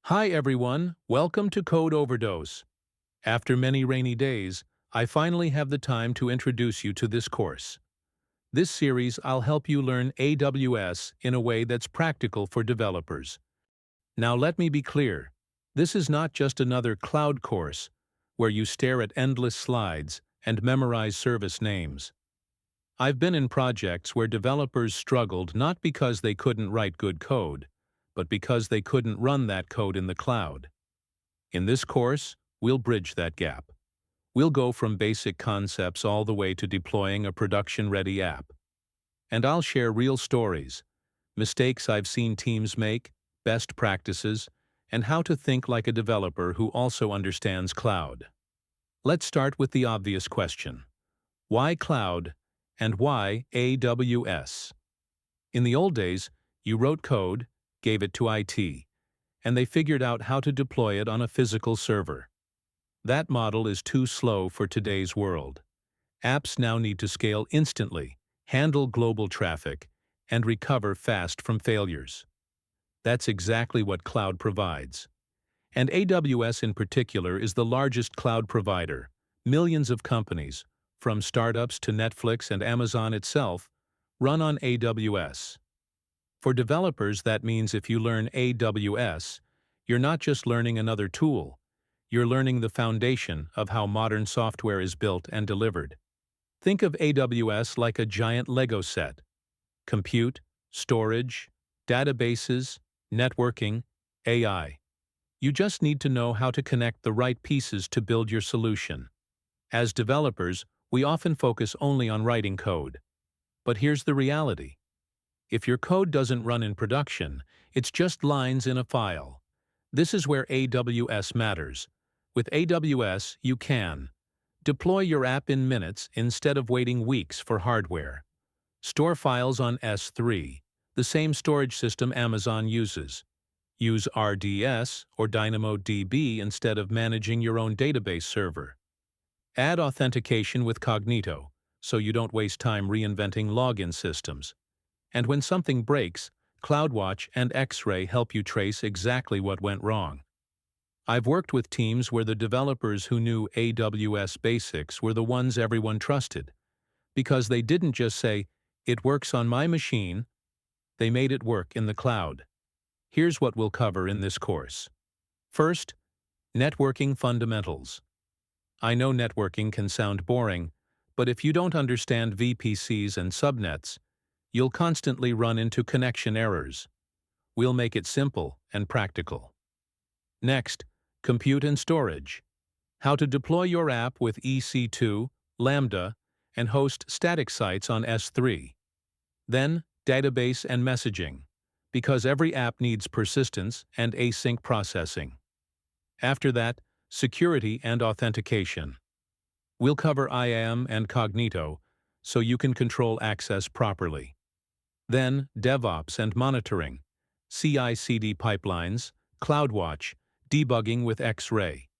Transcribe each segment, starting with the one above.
Hi everyone, welcome to Code Overdose. After many rainy days, I finally have the time to introduce you to this course. This series I'll help you learn AWS in a way that's practical for developers. Now let me be clear, this is not just another cloud course where you stare at endless slides and memorize service names. I've been in projects where developers struggled not because they couldn't write good code, but because they couldn't run that code in the cloud. In this course, we'll bridge that gap. We'll go from basic concepts all the way to deploying a production-ready app. And I'll share real stories, mistakes I've seen teams make, best practices, and how to think like a developer who also understands cloud. Let's start with the obvious question. Why cloud, and why AWS? In the old days, you wrote code, gave it to IT, and they figured out how to deploy it on a physical server. That model is too slow for today's world. Apps now need to scale instantly, handle global traffic, and recover fast from failures. That's exactly what cloud provides. And AWS in particular is the largest cloud provider. Millions of companies, from startups to Netflix and Amazon itself, run on AWS. For developers, that means if you learn AWS, you're not just learning another tool, you're learning the foundation of how modern software is built and delivered. Think of AWS like a giant Lego set. Compute, storage, databases, networking, AI. You just need to know how to connect the right pieces to build your solution. As developers, we often focus only on writing code. But here's the reality. If your code doesn't run in production, it's just lines in a file. This is where AWS matters. With AWS, you can deploy your app in minutes instead of waiting weeks for hardware. Store files on S3, the same storage system Amazon uses. Use RDS or DynamoDB instead of managing your own database server. Add authentication with Cognito, so you don't waste time reinventing login systems. And when something breaks, CloudWatch and X-Ray help you trace exactly what went wrong. I've worked with teams where the developers who knew AWS basics were the ones everyone trusted, because they didn't just say, "It works on my machine," they made it work in the cloud. Here's what we'll cover in this course. First, networking fundamentals. I know networking can sound boring, but if you don't understand VPCs and subnets, you'll constantly run into connection errors. We'll make it simple and practical. Next, compute and storage. How to deploy your app with EC2, Lambda, and host static sites on S3. Then, database and messaging, because every app needs persistence and async processing. After that, security and authentication. We'll cover IAM and Cognito, so you can control access properly. Then, DevOps and monitoring, CI/CD pipelines, CloudWatch, debugging with X-Ray.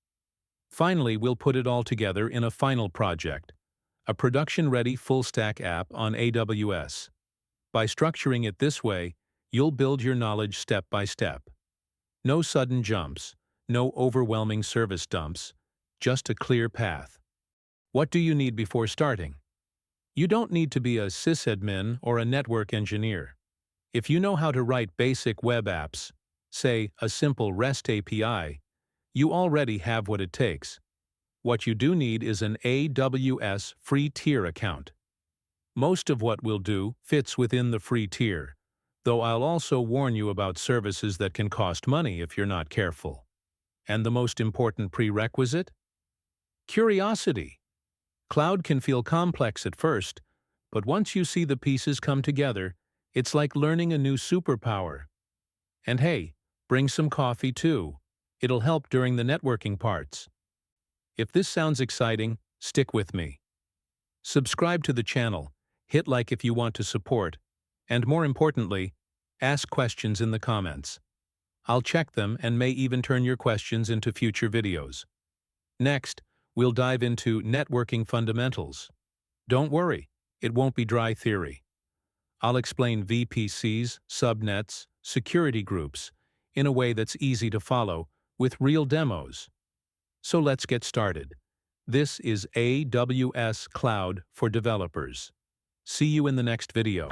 Finally, we'll put it all together in a final project, a production-ready full-stack app on AWS. By structuring it this way, you'll build your knowledge step by step. No sudden jumps, no overwhelming service dumps, just a clear path. What do you need before starting? You don't need to be a sysadmin or a network engineer. If you know how to write basic web apps, say a simple REST API, you already have what it takes. What you do need is an AWS free tier account. Most of what we'll do fits within the free tier, though I'll also warn you about services that can cost money if you're not careful. And the most important prerequisite? Curiosity. Cloud can feel complex at first, but once you see the pieces come together, it's like learning a new superpower. And hey, bring some coffee too. It'll help during the networking parts. If this sounds exciting, stick with me. Subscribe to the channel, hit like if you want to support, and more importantly, ask questions in the comments. I'll check them and may even turn your questions into future videos. Next, we'll dive into networking fundamentals. Don't worry, it won't be dry theory. I'll explain VPCs, subnets, security groups, in a way that's easy to follow, with real demos. So let's get started. This is AWS Cloud for Developers. See you in the next video.